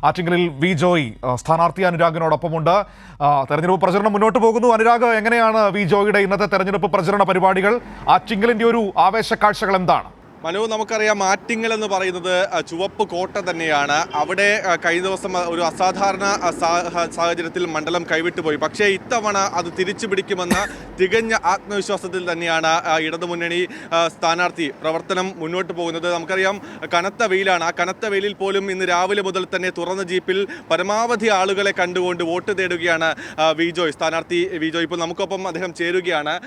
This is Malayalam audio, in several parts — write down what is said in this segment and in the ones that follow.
ആറ്റിങ്ങലിൽ വി ജോയ് സ്ഥാനാർത്ഥി അനുരാഗിനോടൊപ്പമുണ്ട്. തെരഞ്ഞെടുപ്പ് പ്രചരണം മുന്നോട്ട് പോകുന്നു. അനുരാഗ്, എങ്ങനെയാണ് വി ജോയിയുടെ ഇന്നത്തെ തെരഞ്ഞെടുപ്പ് പ്രചരണ പരിപാടികൾ? ആറ്റിങ്ങലിന്റെ ഒരു ആവേശക്കാഴ്ചകൾ എന്താണ്? മനു, നമുക്കറിയാം ആറ്റിങ്ങൽ എന്ന് പറയുന്നത് ചുവപ്പ് കോട്ട തന്നെയാണ്. അവിടെ കഴിഞ്ഞ ദിവസം ഒരു അസാധാരണ സാഹചര്യത്തിൽ മണ്ഡലം കൈവിട്ടുപോയി. പക്ഷേ ഇത്തവണ അത് തിരിച്ചു പിടിക്കുമെന്ന തികഞ്ഞ ആത്മവിശ്വാസത്തിൽ തന്നെയാണ് ഇടതുമുന്നണി സ്ഥാനാർത്ഥി പ്രവർത്തനം മുന്നോട്ട് പോകുന്നത്. നമുക്കറിയാം കനത്ത വെയിലാണ്. ആ കനത്ത വെയിലിൽ പോലും ഇന്ന് രാവിലെ മുതൽ തന്നെ തുറന്ന ജീപ്പിൽ പരമാവധി ആളുകളെ കണ്ടുകൊണ്ട് വോട്ട് തേടുകയാണ് വിജോയ്, സ്ഥാനാർത്ഥി വിജോയ്. ഇപ്പോൾ നമുക്കൊപ്പം അദ്ദേഹം ചേരുകയാണ്.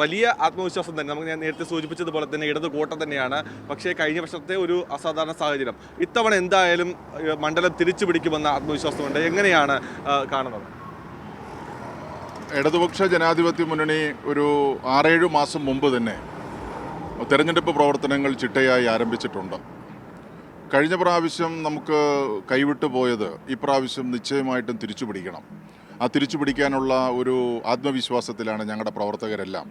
വലിയ ആത്മവിശ്വാസം തന്നെ, ഞാൻ നേരത്തെ സൂചിപ്പിച്ചതുപോലെ തന്നെ ഇടത് കോട്ട തന്നെയാണ്. പക്ഷേ കഴിഞ്ഞ വർഷത്തെ ഒരു അസാധാരണ സാഹചര്യം ഇത്തവണ എന്തായാലും മണ്ഡലം തിരിച്ചു പിടിക്കുമെന്ന ആത്മവിശ്വാസമുണ്ട്. എങ്ങനെയാണ് കാണുന്നത്? ഇടതുപക്ഷ ജനാധിപത്യ മുന്നണി ഒരു 6-7 മാസം മുമ്പ് തന്നെ തെരഞ്ഞെടുപ്പ് പ്രവർത്തനങ്ങൾ ചിട്ടയായി ആരംഭിച്ചിട്ടുണ്ട്. കഴിഞ്ഞ പ്രാവശ്യം നമുക്ക് കൈവിട്ടു പോയത് ഇപ്രാവശ്യം നിശ്ചയമായിട്ടും തിരിച്ചു പിടിക്കണം. ആ തിരിച്ചു പിടിക്കാനുള്ള ഒരു ആത്മവിശ്വാസത്തിലാണ് ഞങ്ങളുടെ പ്രവർത്തകരെല്ലാം.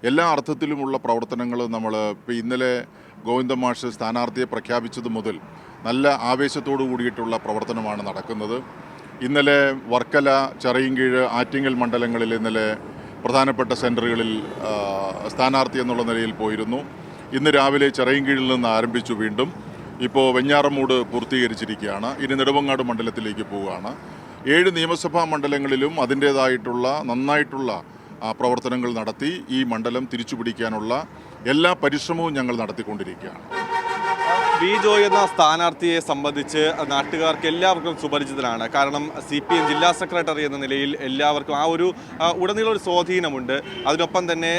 എല്ലാ അർത്ഥത്തിലുമുള്ള പ്രവർത്തനങ്ങൾ നമ്മൾ ഇപ്പോൾ ഇന്നലെ ഗോവിന്ദ മാഷ് സ്ഥാനാർത്ഥിയെ പ്രഖ്യാപിച്ചത് മുതൽ നല്ല ആവേശത്തോടു കൂടിയിട്ടുള്ള പ്രവർത്തനമാണ് നടക്കുന്നത്. ഇന്നലെ വർക്കല, ചിറയിൻകീഴ്, ആറ്റിങ്ങൽ മണ്ഡലങ്ങളിൽ ഇന്നലെ പ്രധാനപ്പെട്ട സെൻറ്ററുകളിൽ സ്ഥാനാർത്ഥി എന്നുള്ള നിലയിൽ പോയിരുന്നു. ഇന്ന് രാവിലെ ചിറയിൻകീഴിൽ നിന്ന് ആരംഭിച്ചു. വീണ്ടും ഇപ്പോൾ വെഞ്ഞാറമൂട് പൂർത്തീകരിച്ചിരിക്കുകയാണ്. ഇനി നെടുമങ്ങാട് മണ്ഡലത്തിലേക്ക് പോവുകയാണ്. 7 നിയമസഭാ മണ്ഡലങ്ങളിലും അതിൻ്റേതായിട്ടുള്ള നന്നായിട്ടുള്ള പ്രവർത്തനങ്ങൾ നടത്തി ഈ മണ്ഡലം തിരിച്ചു പിടിക്കാനുള്ള എല്ലാ പരിശ്രമവും ഞങ്ങൾ നടത്തിക്കൊണ്ടിരിക്കുകയാണ്. വി ജോയ് എന്ന സ്ഥാനാർത്ഥിയെ സംബന്ധിച്ച് നാട്ടുകാർക്ക് എല്ലാവർക്കും സുപരിചിതനാണ്. കാരണം CPM ജില്ലാ സെക്രട്ടറി എന്ന നിലയിൽ എല്ലാവർക്കും ആ ഒരു ഉടനീളം ഒരു സ്വാധീനമുണ്ട്. അതിനൊപ്പം തന്നെ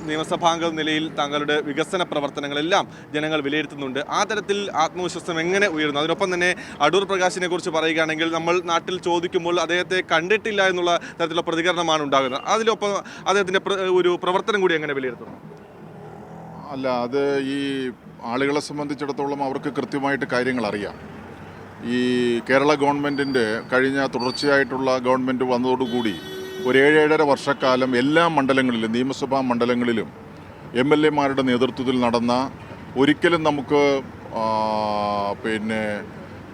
നിയമസഭാംഗ നിലയിൽ തങ്ങളുടെ വികസന പ്രവർത്തനങ്ങളെല്ലാം ജനങ്ങൾ വിലയിരുത്തുന്നുണ്ട്. ആ തരത്തിൽ ആത്മവിശ്വാസം എങ്ങനെ ഉയരുന്നു? അതിനൊപ്പം തന്നെ അടൂർ പ്രകാശിനെ കുറിച്ച് പറയുകയാണെങ്കിൽ നമ്മൾ നാട്ടിൽ ചോദിക്കുമ്പോൾ അദ്ദേഹത്തെ കണ്ടിട്ടില്ല എന്നുള്ള തരത്തിലുള്ള പ്രതികരണമാണ് ഉണ്ടാകുന്നത്. അതിലൊപ്പം അദ്ദേഹത്തിൻ്റെ ഒരു പ്രവർത്തനം കൂടി എങ്ങനെ വിലയിരുത്തുന്നു? അല്ല, അത് ഈ ആളുകളെ സംബന്ധിച്ചിടത്തോളം അവർക്ക് കൃത്യമായിട്ട് കാര്യങ്ങൾ അറിയാം. ഈ കേരള ഗവൺമെൻറ്റിൻ്റെ കഴിഞ്ഞ തുടർച്ചയായിട്ടുള്ള ഗവൺമെൻറ് വന്നതോടുകൂടി ഒരു 7-7.5 വർഷക്കാലം എല്ലാ മണ്ഡലങ്ങളിലും നിയമസഭാ മണ്ഡലങ്ങളിലും MLA-മാരുടെ നേതൃത്വത്തിൽ നടന്ന ഒരിക്കലും നമുക്ക്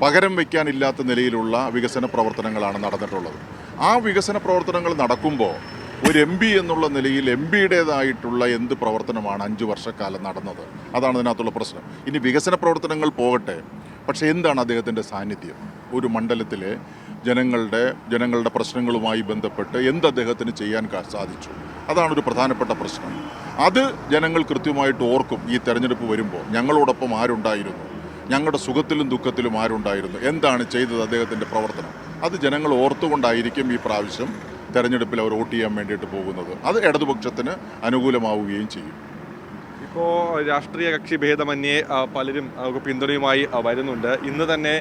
പകരം വയ്ക്കാനില്ലാത്ത നിലയിലുള്ള വികസന പ്രവർത്തനങ്ങളാണ് നടന്നിട്ടുള്ളത്. ആ വികസന പ്രവർത്തനങ്ങൾ നടക്കുമ്പോൾ ഒരു MP എന്നുള്ള നിലയിൽ MPയുടേതായിട്ടുള്ള എന്ത് പ്രവർത്തനമാണ് 5 വർഷക്കാലം നടന്നത്? അതാണ് ഇതിനകത്തുള്ള പ്രശ്നം. ഇനി വികസന പ്രവർത്തനങ്ങൾ പോകട്ടെ, പക്ഷേ എന്താണ് അദ്ദേഹത്തിൻ്റെ സാന്നിധ്യം? ഒരു മണ്ഡലത്തിലെ ജനങ്ങളുടെ പ്രശ്നങ്ങളുമായി ബന്ധപ്പെട്ട് എന്ത് അദ്ദേഹത്തിന് ചെയ്യാൻ സാധിച്ചു? അതാണൊരു പ്രധാനപ്പെട്ട പ്രശ്നം. അത് ജനങ്ങൾ കൃത്യമായിട്ട് ഓർക്കും. ഈ തെരഞ്ഞെടുപ്പ് വരുമ്പോൾ ഞങ്ങളോടൊപ്പം ആരുണ്ടായിരുന്നു, ഞങ്ങളുടെ സുഖത്തിലും ദുഃഖത്തിലും ആരുണ്ടായിരുന്നു, എന്താണ് ചെയ്തത് അദ്ദേഹത്തിൻ്റെ പ്രവർത്തനം, അത് ജനങ്ങൾ ഓർത്തുകൊണ്ടായിരിക്കും ഈ പ്രാവശ്യം തെരഞ്ഞെടുപ്പിൽ അവർ വോട്ട് ചെയ്യാൻ വേണ്ടിയിട്ട് പോകുന്നത്. അത് ഇടതുപക്ഷത്തിന് അനുകൂലമാവുകയും ചെയ്യും. ഇപ്പോൾ രാഷ്ട്രീയ കക്ഷി ഭേദമന്യേ പലരും പിന്തുണയുമായി വരുന്നുണ്ട്. ഇന്ന് തന്നെ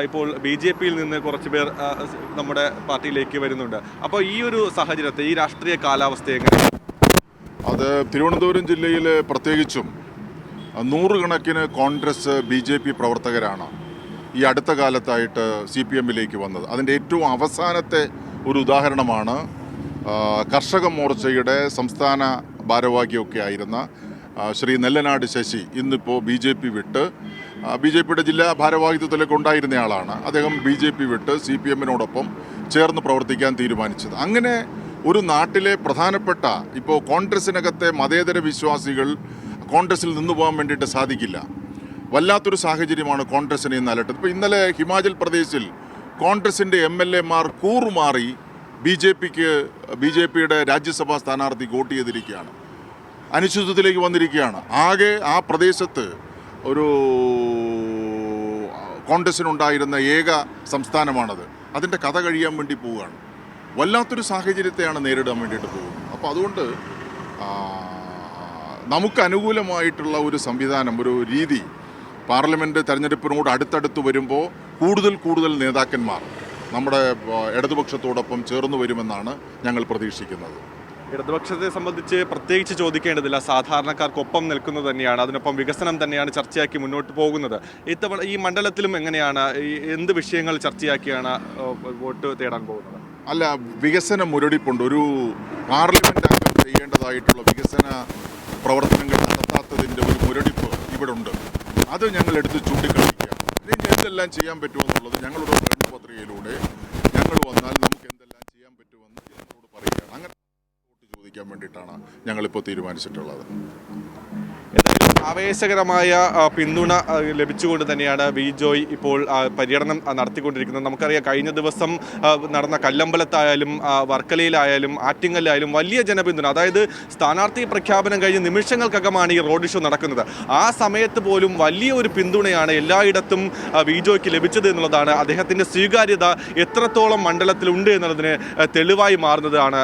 ഇപ്പോൾ BJPയിൽ നിന്ന് കുറച്ച് പേർ നമ്മുടെ പാർട്ടിയിലേക്ക് വരുന്നുണ്ട്. അപ്പോൾ ഈ ഒരു സാഹചര്യത്തെ, ഈ രാഷ്ട്രീയ കാലാവസ്ഥ എങ്ങനെയാണ്? അത് തിരുവനന്തപുരം ജില്ലയിൽ പ്രത്യേകിച്ചും 100 കണക്കിന് കോൺഗ്രസ് BJP പ്രവർത്തകരാണ് ഈ അടുത്ത കാലത്തായിട്ട് CPMലേക്ക് വന്നത്. അതിൻ്റെ ഏറ്റവും അവസാനത്തെ ഒരു ഉദാഹരണമാണ് കർഷക മോർച്ചയുടെ സംസ്ഥാന ഭാരവാഹിയൊക്കെ ആയിരുന്ന ശ്രീ നെല്ലനാട് ശശി. ഇന്നിപ്പോൾ BJP വിട്ട്, BJPയുടെ ജില്ലാ ഭാരവാഹിത്വത്തിലേക്ക് ഉണ്ടായിരുന്നയാളാണ്. അദ്ദേഹം BJP വിട്ട് CPMനോടൊപ്പം ചേർന്ന് പ്രവർത്തിക്കാൻ തീരുമാനിച്ചത്. അങ്ങനെ ഒരു നാട്ടിലെ പ്രധാനപ്പെട്ട, ഇപ്പോൾ കോൺഗ്രസിനകത്തെ മതേതര വിശ്വാസികൾ കോൺഗ്രസിൽ നിന്നു പോകാൻ വേണ്ടിയിട്ട് സാധിക്കില്ല. വല്ലാത്തൊരു സാഹചര്യമാണ് കോൺഗ്രസിനെ ഇന്ന് അലട്ടുന്നത്. ഇപ്പോൾ ഇന്നലെ ഹിമാചൽ പ്രദേശിൽ കോൺഗ്രസിൻ്റെ MLA-മാർ കൂറുമാറി BJPയുടെ രാജ്യസഭാ സ്ഥാനാർത്ഥി വോട്ട് ചെയ്തിരിക്കുകയാണ്, അനിശ്ചിതത്വത്തിലേക്ക് വന്നിരിക്കുകയാണ്. ആകെ ആ പ്രദേശത്ത് ഒരു കോൺഗ്രസിനുണ്ടായിരുന്ന ഏക സംസ്ഥാനമാണത്. അതിൻ്റെ കഥ കഴിയാൻ വേണ്ടി പോവുകയാണ്. വല്ലാത്തൊരു സാഹചര്യത്തെയാണ് നേരിടാൻ വേണ്ടിയിട്ട് പോകുന്നത്. അപ്പോൾ അതുകൊണ്ട് നമുക്ക് അനുകൂലമായിട്ടുള്ള ഒരു സംവിധാനം, ഒരു രീതി പാർലമെൻറ്റ് തെരഞ്ഞെടുപ്പിനോട് അടുത്തടുത്ത് വരുമ്പോൾ കൂടുതൽ നേതാക്കന്മാർ നമ്മുടെ ഇടതുപക്ഷത്തോടൊപ്പം ചേർന്ന് വരുമെന്നാണ് ഞങ്ങൾ പ്രതീക്ഷിക്കുന്നത്. ഇടതുപക്ഷത്തെ സംബന്ധിച്ച് പ്രത്യേകിച്ച് ചോദിക്കേണ്ടതില്ല. സാധാരണക്കാർക്കൊപ്പം നിൽക്കുന്നത് തന്നെയാണ്. അതിനൊപ്പം വികസനം തന്നെയാണ് ചർച്ചയാക്കി മുന്നോട്ട് പോകുന്നത്. ഇത്തവണ ഈ മണ്ഡലത്തിലും എങ്ങനെയാണ്, എന്ത് വിഷയങ്ങൾ ചർച്ചയാക്കിയാണ് വോട്ട് തേടാൻ പോകുന്നത്? അല്ല, വികസന മുരടിപ്പുണ്ട്. ഒരു പാർലമെൻറ്റ് അംഗം ചെയ്യേണ്ടതായിട്ടുള്ള വികസന പ്രവർത്തനങ്ങൾ നടത്താത്തതിൻ്റെ ഒരു മുരടിപ്പ് ഇവിടെ ഉണ്ട്. അത് ഞങ്ങൾ എടുത്ത് ചൂണ്ടിക്കാണിക്കുക. ഇനി എന്തെല്ലാം ചെയ്യാൻ പറ്റുമെന്നുള്ളത് ഞങ്ങളുടെ പ്രകടന പത്രികയിലൂടെ ഞങ്ങൾ വന്നാൽ നമുക്ക് എന്തെല്ലാം ചെയ്യാൻ പറ്റുമെന്ന് ജനങ്ങളോട് പറയുകയാണ്. അങ്ങനെ വോട്ട് ചോദിക്കാൻ വേണ്ടിയിട്ടാണ് ഞങ്ങളിപ്പോൾ തീരുമാനിച്ചിട്ടുള്ളത്. എന്തായാലും ആവേശകരമായ പിന്തുണ ലഭിച്ചുകൊണ്ട് തന്നെയാണ് വി ജോയ് ഇപ്പോൾ പര്യടനം നടത്തിക്കൊണ്ടിരിക്കുന്നത്. നമുക്കറിയാം കഴിഞ്ഞ ദിവസം നടന്ന കല്ലമ്പലത്തായാലും വർക്കലയിലായാലും ആറ്റിങ്ങലിലായാലും വലിയ ജനപിന്തുണ, അതായത് സ്ഥാനാർത്ഥി പ്രഖ്യാപനം കഴിഞ്ഞ് നിമിഷങ്ങൾക്കകമാണ് ഈ റോഡ് ഷോ നടക്കുന്നത്. ആ സമയത്ത് പോലും വലിയ ഒരു പിന്തുണയാണ് എല്ലായിടത്തും വി ജോയ്ക്ക് ലഭിച്ചത് എന്നുള്ളതാണ് അദ്ദേഹത്തിൻ്റെ സ്വീകാര്യത എത്രത്തോളം മണ്ഡലത്തിലുണ്ട് എന്നുള്ളതിന് തെളിവായി മാറുന്നതാണ്